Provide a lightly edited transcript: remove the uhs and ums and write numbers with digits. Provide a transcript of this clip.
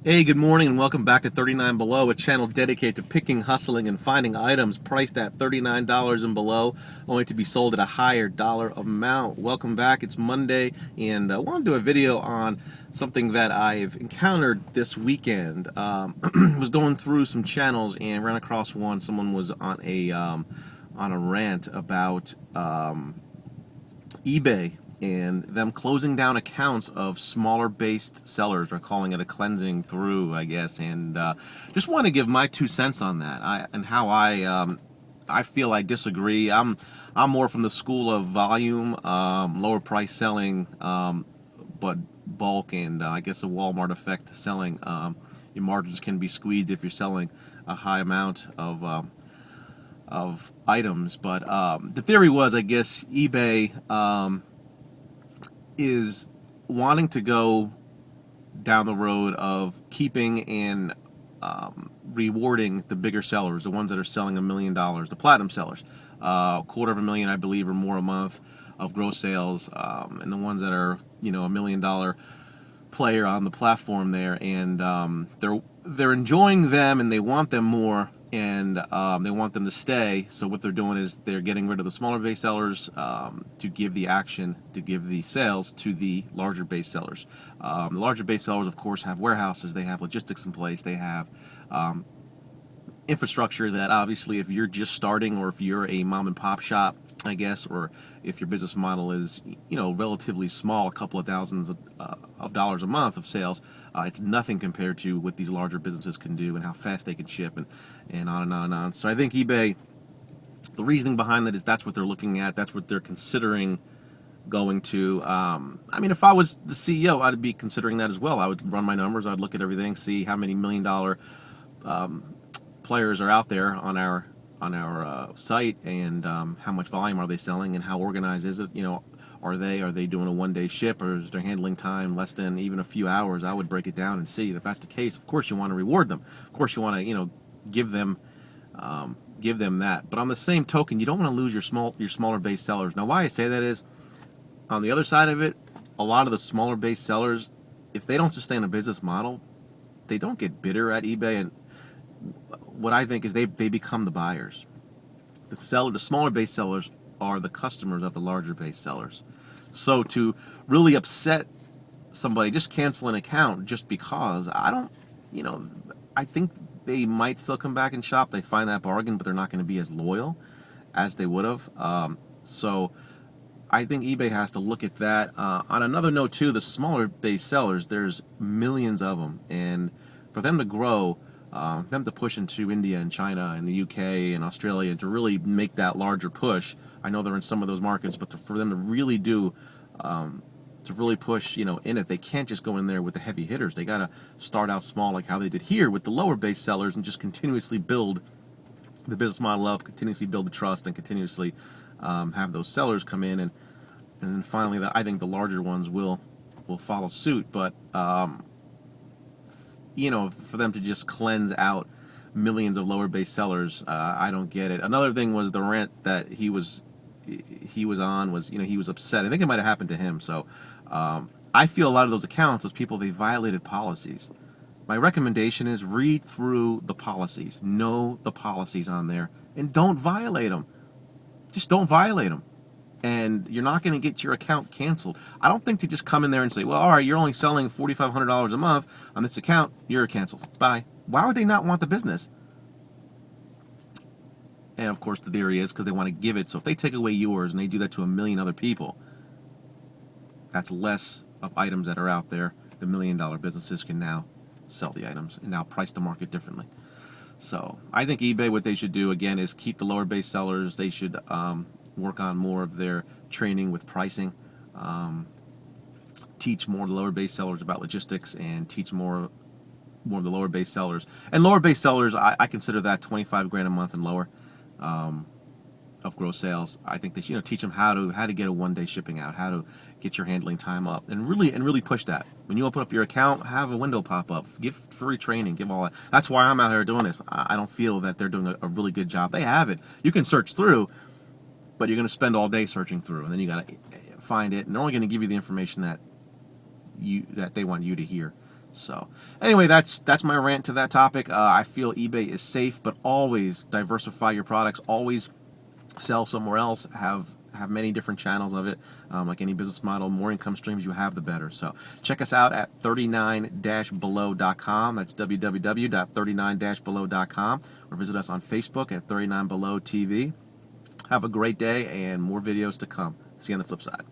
Hey, good morning and welcome back to 39 Below, a channel dedicated to picking, hustling, and finding items priced at $39 and below, only to be sold at a higher dollar amount. Welcome back. It's Monday, and I want to do a video on something that I've encountered this weekend. Was going through some channels and ran across one. Someone was on a rant about eBay and them closing down accounts of smaller based sellers, or calling it a cleansing through, I guess. And just want to give my 2 cents on that, and how I feel I disagree. I'm more from the school of volume, lower price selling, but bulk and I guess a Walmart effect selling. Your margins can be squeezed if you're selling a high amount of items. But the theory was, I guess, eBay is wanting to go down the road of keeping and rewarding the bigger sellers, the ones that are selling $1 million, the platinum sellers, $250,000, I believe, or more a month of gross sales, and the ones that are, $1 million player on the platform there, and they're enjoying them and they want them more, and they want them to stay. So what they're doing is they're getting rid of the smaller base sellers to give the sales to the larger base sellers. The larger base sellers, of course, have warehouses, they have logistics in place, they have infrastructure that obviously, if you're just starting, or if you're a mom and pop shop, I guess, or if your business model is, relatively small, a couple of thousands of dollars a month of sales, it's nothing compared to what these larger businesses can do and how fast they can ship, and on and on and on. So I think eBay, the reasoning behind that is that's what they're looking at, that's what they're considering going to. If I was the CEO, I'd be considering that as well. I would run my numbers, I'd look at everything, see how many $1 million players are out there on our site, and how much volume are they selling, and how organized is it? Are they doing a one-day ship, or is their handling time less than even a few hours? I would break it down and see. And if that's the case, of course you want to reward them. Of course you want to give them that. But on the same token, you don't want to lose your smaller base sellers. Now, why I say that is, on the other side of it, a lot of the smaller base sellers, if they don't sustain a business model, they don't get bitter at eBay, and what I think is they become the buyers. The smaller base sellers are the customers of the larger base sellers. So to really upset somebody, just cancel an account just because, I think they might still come back and shop. They find that bargain, but they're not going to be as loyal as they would have. So I think eBay has to look at that. On another note too, the smaller base sellers, there's millions of them, and for them to grow, them to push into India and China and the UK and Australia, and to really make that larger push. I know they're in some of those markets, but for them to really push, in it, they can't just go in there with the heavy hitters. They got to start out small, like how they did here with the lower base sellers, and just continuously build the business model up, continuously build the trust, and continuously have those sellers come in, and then finally, I think the larger ones will follow suit. But for them to just cleanse out millions of lower base sellers, I don't get it. Another thing was the rant that he was on was, he was upset. I think it might have happened to him. So I feel a lot of those accounts, those people, they violated policies. My recommendation is read through the policies, know the policies on there, and don't violate them. Just don't violate them, and you're not going to get your account canceled. I don't think to just come in there and say, well, all right, you're only selling $4,500 a month on this account, you're canceled. Bye. Why would they not want the business? And of course the theory is because they want to give it. So if they take away yours and they do that to 1 million other people, that's less of items that are out there. The $1 million businesses can now sell the items and now price the market differently. So I think eBay, what they should do again is keep the lower base sellers. They should work on more of their training with pricing, teach more of the lower base sellers about logistics, and teach more of the lower base sellers. And lower base sellers, I consider that 25 grand a month and lower of gross sales. I think they should teach them how to get a one-day shipping out, how to get your handling time up, and really push that. When you open up your account, have a window pop up, give free training, give all that. That's why I'm out here doing this. I don't feel that they're doing a really good job. They have it. You can search through, but you're going to spend all day searching through, and then you got to find it, and they're only going to give you the information that they want you to hear. So anyway, that's my rant to that topic. I feel eBay is safe, but always diversify your products. Always sell somewhere else. Have many different channels of it. Like any business model, more income streams you have, the better. So check us out at 39-below.com. That's www.39-below.com. Or visit us on Facebook at 39 Below TV. Have a great day and more videos to come. See you on the flip side.